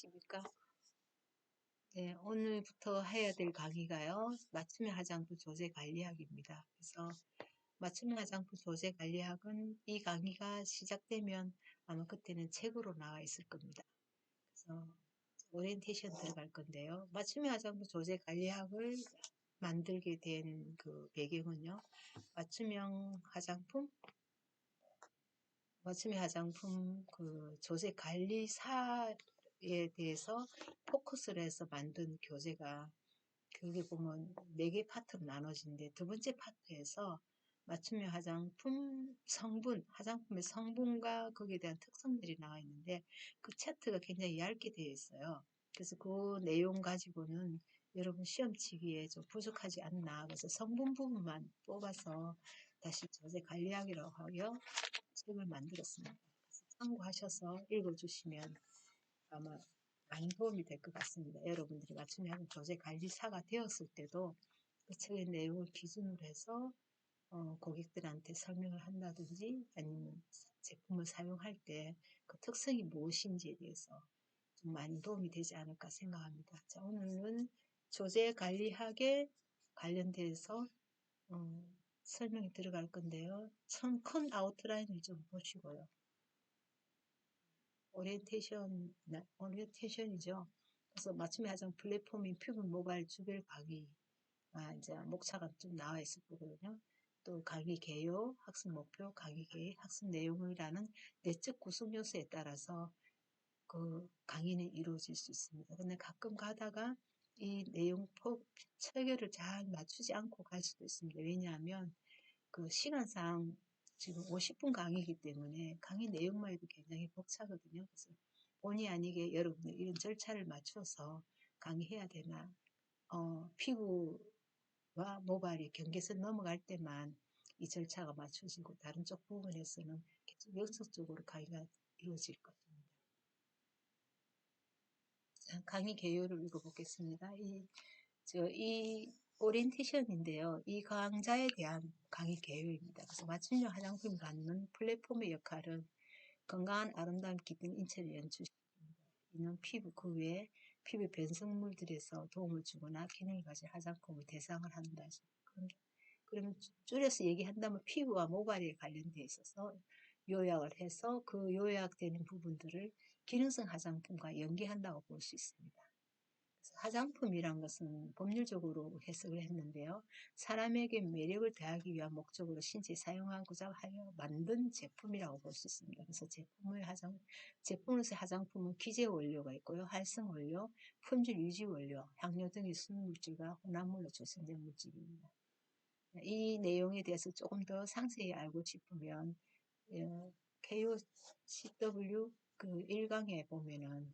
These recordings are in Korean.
안녕하십니까? 네, 오늘부터 해야 될 강의가요. 맞춤형 화장품 조제 관리학입니다. 그래서 맞춤형 화장품 조제 관리학은 이 강의가 시작되면 아마 그때는 책으로 나와 있을 겁니다. 그래서 오리엔테이션 들어갈 건데요. 맞춤형 화장품 조제 관리학을 만들게 된 그 배경은요. 맞춤형 화장품 그 조제 관리사에 대해서 포커스를 해서 만든 교재가 그게 보면 4개 파트로 나눠지는데 두 번째 파트에서 맞춤형 화장품 성분, 화장품의 성분과 거기에 대한 특성들이 나와 있는데 그 차트가 굉장히 얇게 되어 있어요. 그래서 그 내용 가지고는 여러분 시험 치기에 좀 부족하지 않나. 그래서 성분 부분만 뽑아서 다시 조제 관리하기로 하여 책을 만들었습니다. 그래서 참고하셔서 읽어주시면 아마 많은 도움이 될 것 같습니다. 여러분들이 맞춤형 교재 관리사가 되었을 때도 그 책의 내용을 기준으로 해서 고객들한테 설명을 한다든지 아니면 제품을 사용할 때 그 특성이 무엇인지에 대해서 좀 많이 도움이 되지 않을까 생각합니다. 자, 오늘은 조제 관리학에 관련돼서 설명이 들어갈 건데요. 큰 아웃라인을 좀 보시고요. 오리엔테이션이죠. 그래서 맞춤형 화장 플랫폼인 퓨브 모바일 주별 강의, 이제 목차가 좀 나와 있을 거거든요. 또 강의 개요, 학습 목표, 강의 계획, 학습 내용이라는 내적 구성 요소에 따라서 그 강의는 이루어질 수 있습니다. 근데 가끔 가다가 이 내용 체계를 잘 맞추지 않고 갈 수도 있습니다. 왜냐하면 그 시간상 지금 50분 강의이기 때문에 강의 내용만 해도 굉장히 벅차거든요. 그래서 본의 아니게 여러분들 이런 절차를 맞춰서 강의해야 되나, 피부와 모발이 경계선 넘어갈 때만 이 절차가 맞춰지고 다른 쪽 부분에서는 계속 역설적으로 강의가 이루어질 것입니다. 강의 개요를 읽어보겠습니다. 이 오리엔테이션인데요. 이 강좌에 대한 강의 개요입니다. 그래서 맞춤형 화장품이 갖는 플랫폼의 역할은 건강한 아름다움 깃든 인체를 연출시킵니다. 이는 피부 그 외에 피부 변성물들에서 도움을 주거나 기능을 가진 화장품을 대상을 한다. 그러면 줄여서 얘기한다면 피부와 모발에 관련되어 있어서 요약을 해서 그 요약되는 부분들을 기능성 화장품과 연계한다고 볼 수 있습니다. 화장품이란 것은 법률적으로 해석을 했는데요. 사람에게 매력을 더하기 위한 목적으로 신체에 사용하고자 하여 만든 제품이라고 볼 수 있습니다. 그래서 제품으로서의 화장품은 기재 원료가 있고요. 활성 원료, 품질 유지 원료, 향료 등의 순물질과 혼합물로 조성된 물질입니다. 이 내용에 대해서 조금 더 상세히 알고 싶으면 KOCW 그 1강에 보면은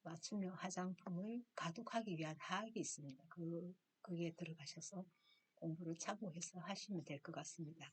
맞춤형 화장품을 가독하기 위한 하학이 있습니다. 그게 들어가셔서 공부를 참고해서 하시면 될 것 같습니다.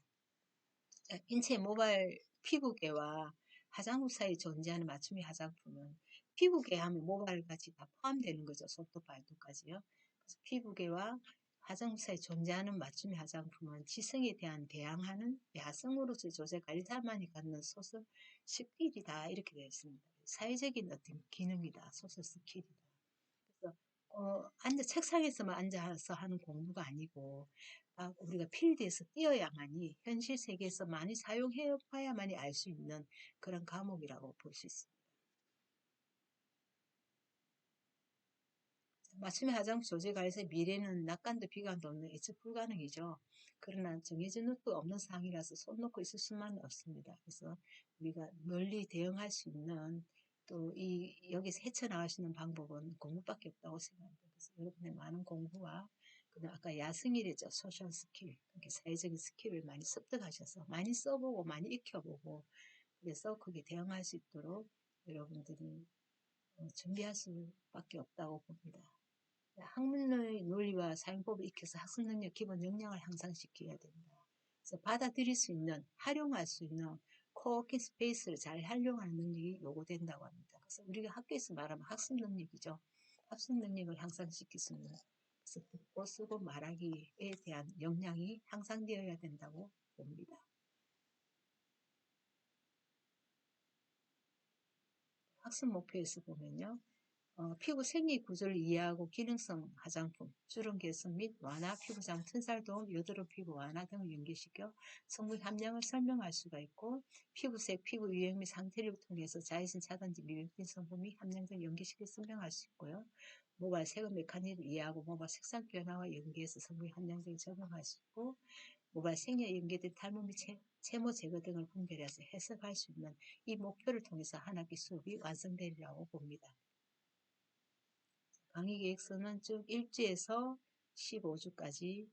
인체 모발 피부계와 화장품 사이에 존재하는 맞춤형 화장품은 피부계 하면 모발까지 다 포함되는 거죠. 손도 발도까지요. 그래서 피부계와 화장품 사이에 존재하는 맞춤형 화장품은 지성에 대한 대항하는 야성으로서의 조제 관리사만이 갖는 소설 스킬이다 이렇게 되어 있습니다. 사회적인 어떤 기능이다. 소설 스킬이다. 그래서 책상에서만 앉아서 하는 공부가 아니고 우리가 필드에서 뛰어야만이 현실 세계에서 많이 사용해 봐야만이 알 수 있는 그런 과목이라고 볼 수 있습니다. 맞춤형 화장품 조제 관리사의 미래는 낙관도 비관도 없는 예측 불가능이죠. 그러나 정해진 루트 없는 상황이라서 손 놓고 있을 수만은 없습니다. 그래서 우리가 널리 대응할 수 있는 또 여기서 헤쳐나갈 수 있는 방법은 공부밖에 없다고 생각합니다. 그래서 여러분의 많은 공부와 그다음 아까 야성이랬죠. 소셜 스킬, 사회적인 스킬을 많이 습득하셔서 많이 써보고 많이 익혀보고 그래서 거기에 대응할 수 있도록 여러분들이 준비할 수밖에 없다고 봅니다. 학문의 논리와 사용법을 익혀서 학습 능력, 기본 역량을 향상시켜야 됩니다. 그래서 받아들일 수 있는, 활용할 수 있는 코워킹 스페이스를 잘 활용하는 능력이 요구된다고 합니다. 그래서 우리가 학교에서 말하면 학습 능력이죠. 학습 능력을 향상시킬 수 있는, 그래서 듣고 쓰고 말하기에 대한 역량이 향상되어야 된다고 봅니다. 학습 목표에서 보면요. 피부 생리 구조를 이해하고 기능성 화장품, 주름 개선 및 완화, 피부장 튼살 도움, 여드름 피부 완화 등을 연계시켜 성분 함량을 설명할 수가 있고, 피부색, 피부 유형 및 상태를 통해서 자외선 차단제, 미백진 성분 및 함량 등을 연계시켜 설명할 수 있고요. 모발 세금 메커니즘을 이해하고 모발 색상 변화와 연계해서 성분 함량 등을 적용할 수 있고, 모발 생리에 연계된 탈모 및 채모 제거 등을 분별해서 해석할 수 있는 이 목표를 통해서 한 학기 수업이 완성되리라고 봅니다. 강의 계획서는 쭉 1주에서 15주까지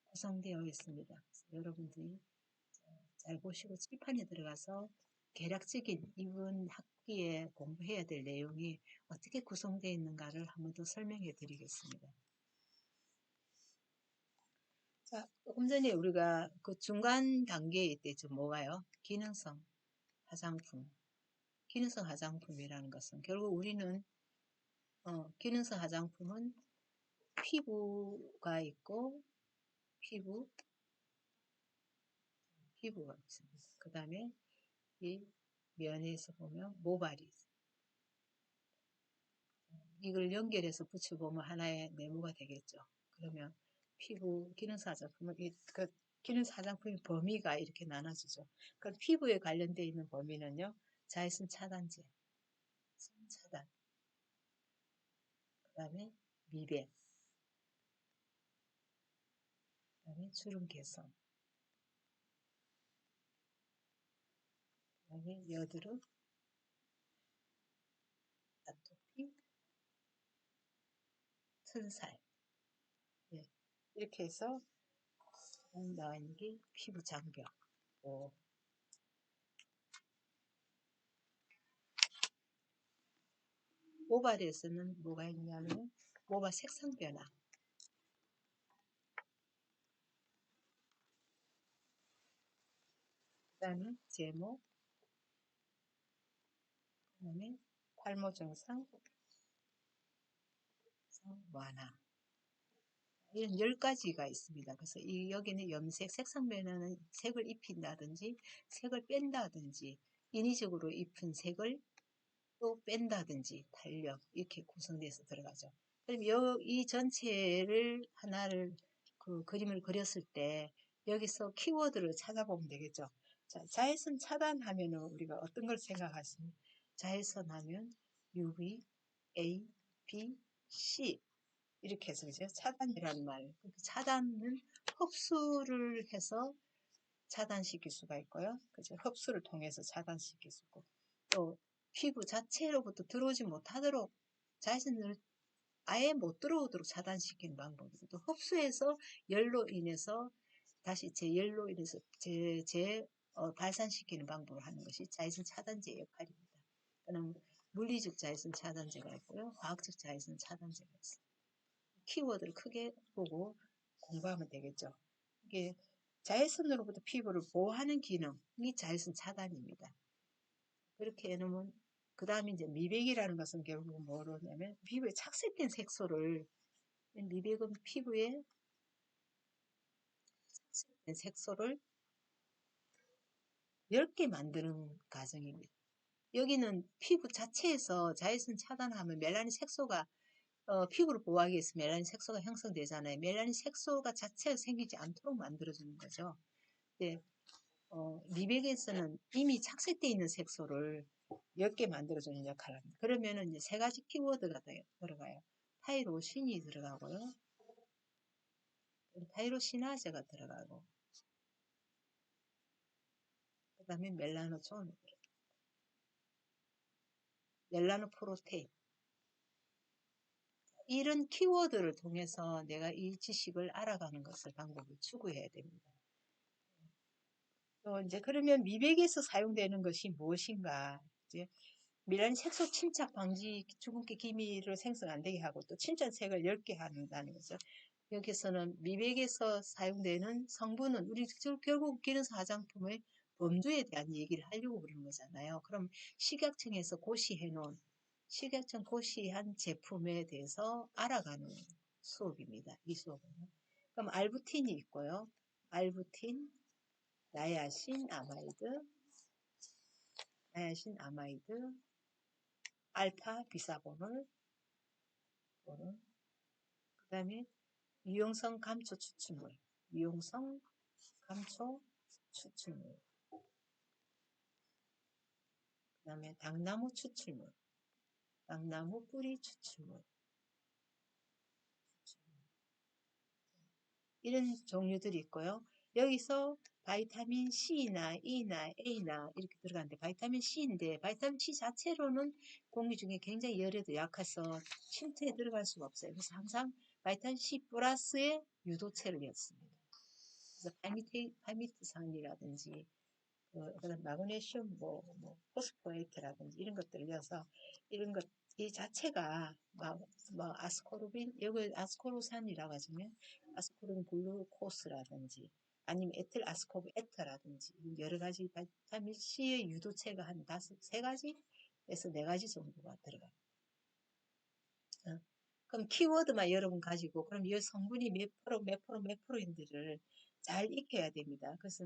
구성되어 있습니다. 여러분들이 잘 보시고 칠판에 들어가서 개략적인 이번 학기에 공부해야 될 내용이 어떻게 구성되어 있는가를 한 번 더 설명해 드리겠습니다. 자, 조금 전에 우리가 그 중간 단계에 있댔죠. 뭐가요? 기능성 화장품. 기능성 화장품이라는 것은 결국 우리는 기능성 화장품은 피부가 있고 피부가 있습니다. 그 다음에 이 면에서 보면 모발이 있어요. 이걸 연결해서 붙여보면 하나의 네모가 되겠죠. 그러면 피부 기능성 화장품은 그 기능성 화장품의 범위가 이렇게 나눠지죠. 그 피부에 관련되어 있는 범위는요. 자외선 차단제, 선 차단, 그 다음에 미백, 그 다음에 주름 개선, 그 다음에 여드름, 아토피, 튼살. 예. 이렇게 해서 나와 있는 게 피부 장벽. 모발에서는 뭐가 있냐면 모발 색상 변화, 그 다음에 제모, 그 다음에 탈모 증상, 완화. 이런 10가지가 있습니다. 그래서 여기는 염색, 색상 변화는 색을 입힌다든지 색을 뺀다든지 인위적으로 입힌 색을 또 뺀다든지 탄력 이렇게 구성돼서 들어가죠. 그럼 이 전체를 하나를 그 그림을 그렸을 때 여기서 키워드를 찾아보면 되겠죠. 자, 자외선 차단하면 우리가 어떤 걸 생각하십니까? 자외선 하면 UV, A, B, C 이렇게 해서 그죠? 차단이라는 말. 차단은 흡수를 해서 차단시킬 수가 있고요. 그죠? 흡수를 통해서 차단시킬 수 있고 또 피부 자체로부터 들어오지 못하도록 자외선을 아예 못 들어오도록 차단시키는 방법이고 또 흡수해서 열로 인해서 다시 재열로 인해서 발산시키는 방법을 하는 것이 자외선 차단제의 역할입니다. 또는 물리적 자외선 차단제가 있고요. 화학적 자외선 차단제가 있습니다. 키워드를 크게 보고 공부하면 되겠죠. 이게 자외선으로부터 피부를 보호하는 기능이 자외선 차단입니다. 그렇게 해놓으면 그 다음에 이제 미백이라는 것은 결국 뭐냐면 피부에 착색된 색소를 미백은 피부에 착색된 색소를 10개 만드는 과정입니다. 여기는 피부 자체에서 자외선 차단하면 멜라닌 색소가 피부를 보호하기 위해서 멜라닌 색소가 형성되잖아요. 멜라닌 색소가 자체가 생기지 않도록 만들어주는 거죠. 네, 미백에서는 이미 착색되어 있는 색소를 10개 만들어주는 역할을 합니다. 그러면은 이제 3가지 키워드가 들어가요. 타이로신이 들어가고요. 타이로시나제가 들어가고, 그 다음에 멜라노촌이 들어가요. 멜라노프로테인. 이런 키워드를 통해서 내가 이 지식을 알아가는 것을 방법을 추구해야 됩니다. 또 이제 그러면 미백에서 사용되는 것이 무엇인가? 이제 멜라닌 색소 침착 방지 주근깨 기미를 생성 안 되게 하고 또 침착색을 10개 한다는 거죠. 여기서는 미백에서 사용되는 성분은 우리 결국 기능성 화장품의 범주에 대한 얘기를 하려고 그러는 거잖아요. 그럼 식약청에서 고시해 놓은 식약청 고시한 제품에 대해서 알아가는 수업입니다. 이 수업은. 그럼 알부틴이 있고요. 알부틴, 나야신 아마이드, 알파 비사본을, 그 다음에 유용성 감초 추출물, 유용성 감초 추출물, 그 다음에 당나무 추출물, 당나무 뿌리 추출물, 이런 종류들이 있고요. 여기서 바이타민 C나 E나 A나 이렇게 들어가는데 바이타민 C인데 바이타민 C 자체로는 공기 중에 굉장히 열에도 약해서 침투에 들어갈 수가 없어요. 그래서 항상 바이타민 C 플러스의 유도체를 였습니다. 그래서 팔미트산이라든지 그다음 마그네슘 포스포에이트라든지 이런 것들을 넣어서 이런 것 이 자체가 아스코르빈 여기 아스코르산이라고 하시면 아스코르빈 글루코스라든지 아니면 에틸 아스코르 에터라든지 여러 가지 비타민 C의 유도체가 한 세 가지에서 네 가지 정도가 들어갑니다. 그럼 키워드만 여러분 가지고 그럼 이 성분이 몇 프로인지를 잘 익혀야 됩니다. 그래서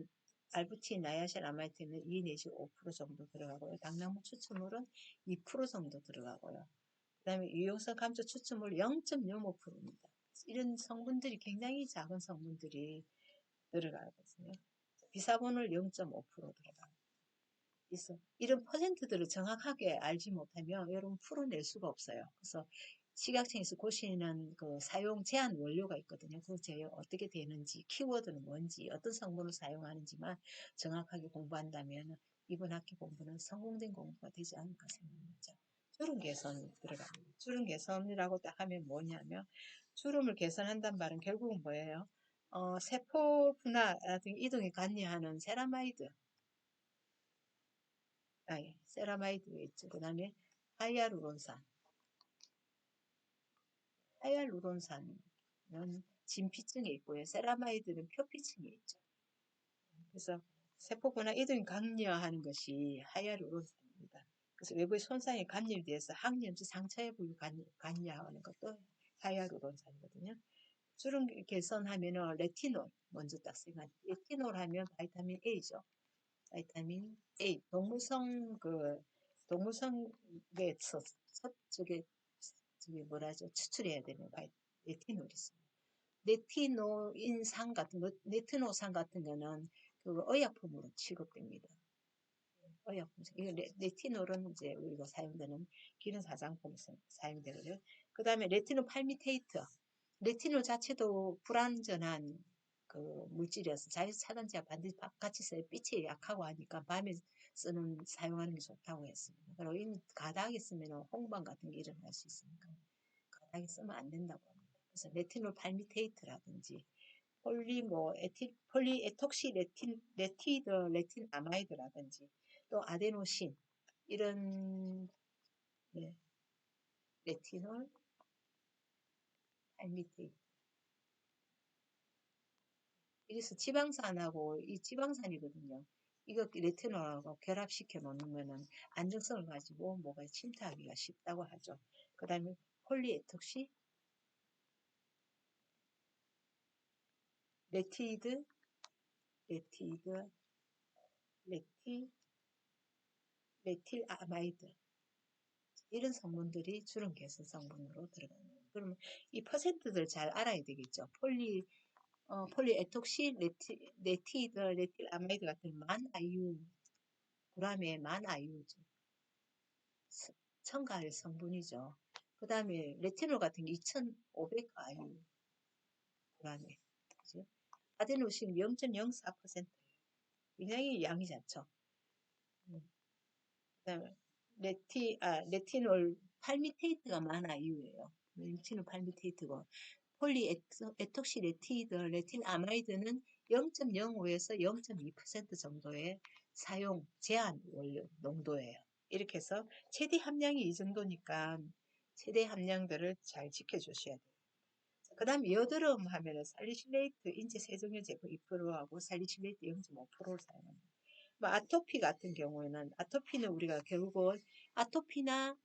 알부틴, 나야신, 아마이틴은 2 내지 5% 정도 들어가고요. 당나무 추출물은 2% 정도 들어가고요. 그 다음에 유용성 감초 추출물 0.05%입니다. 이런 성분들이 굉장히 작은 성분들이 들어가거든요. 비사본을 0.5% 들어가요. 그래서 이런 퍼센트들을 정확하게 알지 못하면 여러분 풀어낼 수가 없어요. 그래서 식약청에서 고시는 그 사용 제한 원료가 있거든요. 그 제어 어떻게 되는지, 키워드는 뭔지, 어떤 성분을 사용하는지만 정확하게 공부한다면 이번 학기 공부는 성공된 공부가 되지 않을까 생각합니다. 주름 개선 들어갑니다. 주름 개선이라고 딱 하면 뭐냐면 주름을 개선한단 말은 결국은 뭐예요? 세포 분화라든지 이동에 관여하는 세라마이드, 세라마이드가 있죠. 그 다음에 하이아루론산. 하이알루론산은 진피층에 있고요. 세라마이드는 표피층에 있죠. 그래서 세포분화 이동이 강요하는 것이 하이알루론산입니다. 그래서 외부의 손상에 감염이 돼서 항염증 상처에 부위 관여하는 것도 하이알루론산이거든요. 주름 개선하면 레티놀 먼저 딱 생각해요. 레티놀 하면 바이타민 A죠. 바이타민 A 동물성에서 저게 뭐라죠? 추출해야 되는 레티놀이 있습니다. 네티노산 같은 거는 그 의약품으로 취급됩니다. 의약품. 이거 레티놀은 이제 우리가 사용되는 기능 화장품에서 사용되고요. 그 다음에 레티놀 팔미테이트. 레티놀 자체도 불완전한 그 물질이어서 자외 차단제와 반드시 같이 써요. 빛에 약하고 하니까 밤에 사용하는 게 좋다고 했습니다. 그리고 이 가닥에 쓰면 홍방 같은 게 일어날 수 있으니까 가닥에 쓰면 안 된다고 합니다. 그래서 레티놀 팔미테이트라든지 폴리에톡시 레티드 레틴 아마이드라든지 또 아데노신 이런 네, 레티놀 팔미테이트 이래서 지방산하고 이 지방산이거든요. 이거 레티놀하고 결합시켜 놓으면은 안정성을 가지고 뭐가 침투하기가 쉽다고 하죠. 그 다음에 폴리에톡시 레티드 레티드 레틸 아마이드 이런 성분들이 주름 개선 성분으로 들어갑니다. 그러면 이 퍼센트들 잘 알아야 되겠죠. 폴리에톡시 레티드 레틸 아마이드 같은 만 아이유 그람의 만 아이유죠. 첨가할 성분이죠. 그 다음에 레티놀 같은 게 2,500 아이유 그람에 그죠? 아데노신 0.04%예요. 굉장히 양이 작죠. 그다음에 레티놀 팔미테이트가 많아 이유예요. 레티놀 팔미테이트고 폴리에톡시 레티드 레틴 아마이드는 0.05에서 0.2% 정도의 사용 제한 원료 농도예요. 이렇게 해서 최대 함량이 이 정도니까 최대 함량들을 잘 지켜주셔야 돼요. 그 다음에 여드름 하면은 살리실레이트 인체 세정제 제품 2%하고 살리실레이트 0.5%를 사용합니다. 뭐 아토피 같은 경우에는 아토피는 우리가 결국은 아토피나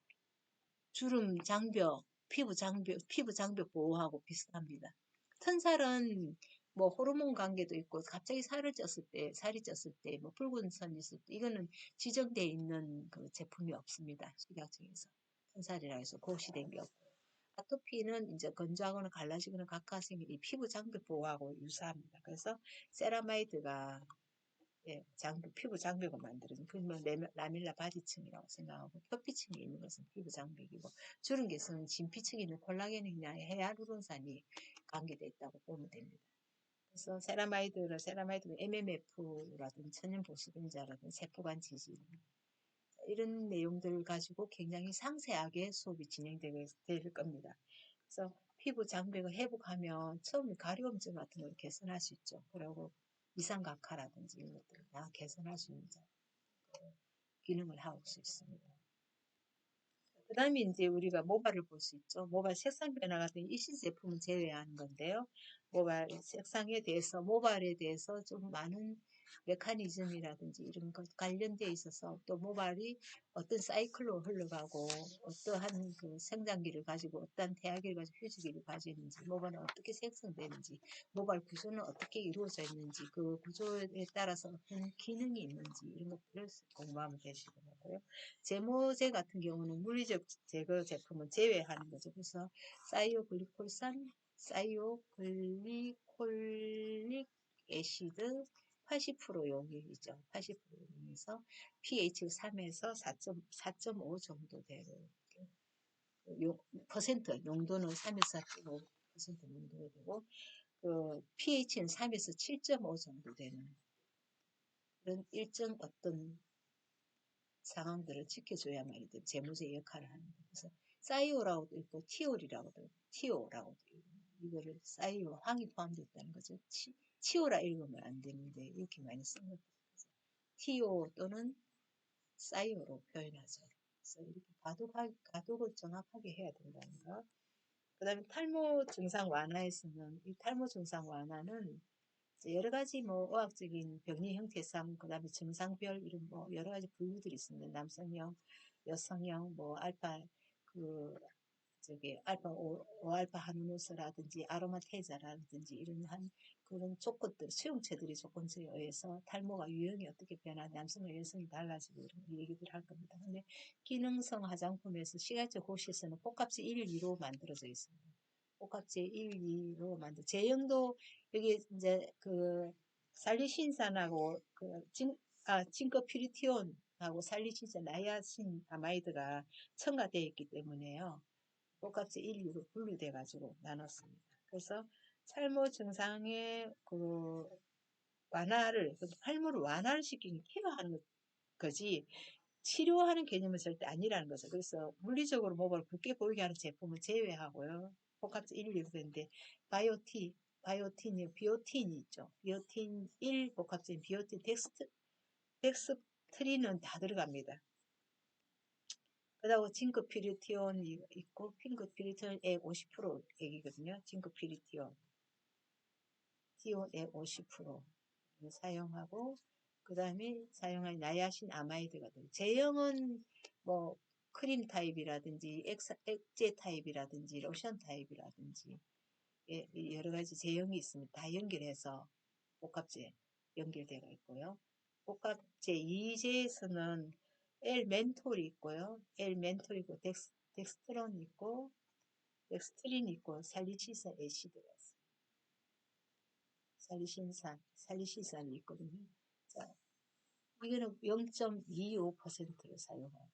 주름 장벽, 피부 장벽 보호하고 비슷합니다. 튼살은 뭐 호르몬 관계도 있고 갑자기 살이 쪘을 때, 뭐 붉은 선이 있을 때 이거는 지정되어 있는 그 제품이 없습니다. 식약청에서. 튼살이라고 해서 고시된 게 없고 아토피는 이제 건조하거나 갈라지거나 각화생긴 이 피부 장벽 보호하고 유사합니다. 그래서 세라마이드가 예, 피부 장벽을 만들어준 그뭐 라멜라 바디층이라고 생각하고 표피층이 있는 것은 피부 장벽이고 주름 개선은 진피층이 있는 콜라겐이나 헤아루론산이 관계되어 있다고 보면 됩니다. 그래서 세라마이드는 MMF라든지 천연보습인자라든지 세포간 지질 이런 내용들을 가지고 굉장히 상세하게 수업이 진행될 겁니다. 그래서 피부 장벽을 회복하면 처음에 가려움증 같은 걸 개선할 수 있죠. 그리고 이상각화라든지 이런 것들을 다 개선할 수 있는 기능을 하고 있습니다. 그 다음에 이제 우리가 모발을 볼 수 있죠. 모발 색상 변화 같은 일시 제품은 제외하는 건데요. 모발에 대해서 좀 많은 메커니즘이라든지 이런 것 관련되어 있어서 또 모발이 어떤 사이클로 흘러가고 어떠한 그 성장기를 가지고 어떠한 태아기를 가지고 휴지기를 가지는지 모발은 어떻게 생성되는지 모발 구조는 어떻게 이루어져 있는지 그 구조에 따라서 어떤 기능이 있는지 이런 것들을 공부하면 되시고요. 제모제 같은 경우는 물리적 제거 제품은 제외하는 거죠. 그래서 사이오글리콜산, 사이오글리콜릭 애시드 80% 용이죠. 80% 용에서 pH 3에서 4.5 정도 되는 퍼센트 용도는 3에서 4.5% 용도가 되고 pH는 3에서 7.5 정도 되는 그런 일정 어떤 상황들을 지켜줘야만 이제 재무제 역할을 하는 거예요. 그래서 사이오라고도 있고 티올이라고도 티오라고도 있고 이거를 사이오 황이 포함되어 있다는 거죠. 치오라 읽으면 안 되는데 이렇게 많이 쓴 것도 티오 또는 사이오로 표현하죠. 그래서 이렇게 가독을 정확하게 해야 된다는 거. 그 다음에 탈모 증상 완화에서는 이 탈모 증상 완화는 여러 가지 뭐 의학적인 병리 형태상 그다음에 증상별 이런 뭐 여러 가지 분류들이 있습니다. 남성형, 여성형, 뭐 알파 그 알파 오알파 하누노스라든지 아로마테자라든지 이런 한 그런 조건들 수용체들이 조건들에 의해서 탈모가 유형이 어떻게 변하냐 남성과 여성이 달라지고 이런 얘기들 할 겁니다. 근데 기능성 화장품에서 시각적 호시에서는 복합제 1, 2로 만들어져 있습니다. 복합제 1, 2로 만들 제형도 여기 이제 그 살리신산하고 징거퓨리티온하고 살리신산 나이아신 아마이드가 첨가되어 있기 때문에요. 복합제 1, 2로 분류돼 가지고 나눴습니다. 그래서 탈모 증상의 탈모를 완화를 시키는 케어하는 거지 치료하는 개념은 절대 아니라는 거죠. 그래서 물리적으로 모발을 굵게 보이게 하는 제품은 제외하고요. 복합제 1, 2로 되는데 비오틴이 있죠. 비오틴 1 복합제인 비오틴 덱스트린은 다 들어갑니다. 그다음 징크피리티온이 있고 핑크피리티온액 50% 액이거든요. 징크피리티온 티온액 50% 사용하고 그 다음에 사용할 나야신 아마이드가 돼요. 제형은 뭐 크림 타입이라든지 액제 타입이라든지 로션 타입이라든지 여러 가지 제형이 있습니다. 다 연결해서 복합제 연결되어 있고요. 복합제 2제에서는 L-멘톨이 있고요. L-멘톨이고 덱스트론 있고 덱스트린 있고 살리치산 애시드가 있습니다. 살리신산이 있거든요. 자, 이거는 0.25%를 사용해요.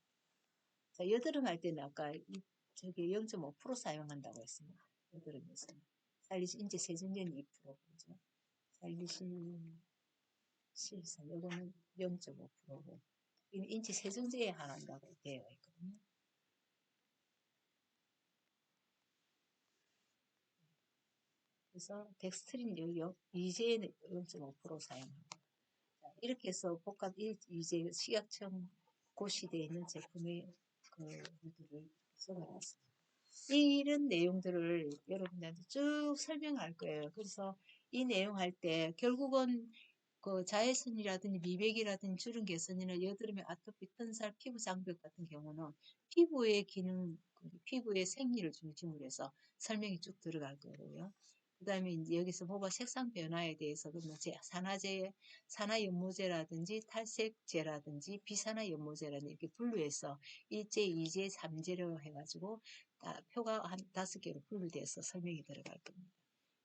자, 여드름 할 때는 아까 저기 0.5% 사용한다고 했습니다. 여드름에서는. 이제 세정제는 2%죠. 살리신 실산, 이거는 0.5%고. 인체 세정제에 한한다고 되어 있거든요. 그래서 덱스트린 이제는 0.5% 사용합니다. 이렇게 해서 이제 식약청 고시되어 있는 제품의 루트를 써놨습니다. 이런 내용들을 여러분들한테 쭉 설명할 거예요. 그래서 이 내용 할 때 결국은 그 자외선이라든지 미백이라든지 주름 개선이나 여드름의 아토피, 튼살, 피부 장벽 같은 경우는 피부의 기능, 피부의 생리를 중심으로 해서 설명이 쭉 들어갈 거고요. 그 다음에 이제 여기서 모발 색상 변화에 대해서 뭐 산화연모제라든지 탈색제라든지 비산화연모제라든지 이렇게 분류해서 1제, 2제, 3제로 해가지고 표가 한 5개로 분류돼서 설명이 들어갈 겁니다.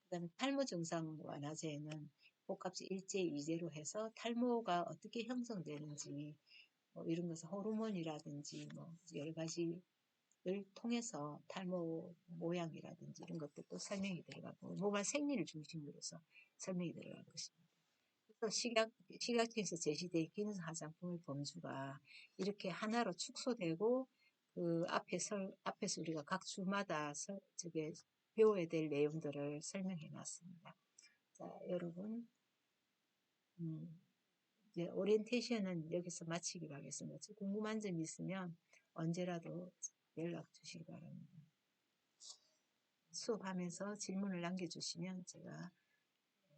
그 다음에 탈모 증상 완화제는 복합제 1제, 2제로 해서 탈모가 어떻게 형성되는지 뭐 이런 것을 호르몬이라든지 뭐 여러 가지를 통해서 탈모 모양이라든지 이런 것들도 설명이 들어가고 모발 생리를 중심으로 해서 설명이 들어갈 것입니다. 그래서 식약청에서 제시된 기능 화장품의 범주가 이렇게 하나로 축소되고 그 앞에서 우리가 각 주마다 저게 배워야 될 내용들을 설명해 놨습니다. 자, 여러분, 이제 오리엔테이션은 여기서 마치기로 하겠습니다. 궁금한 점 있으면 언제라도 연락 주시기 바랍니다. 수업하면서 질문을 남겨주시면 제가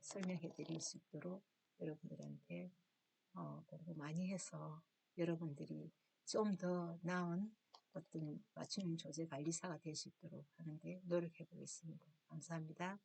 설명해 드릴 수 있도록 여러분들한테 공부 많이 해서 여러분들이 좀 더 나은 어떤 맞춤 조제 관리사가 될 수 있도록 하는데 노력해 보겠습니다. 감사합니다.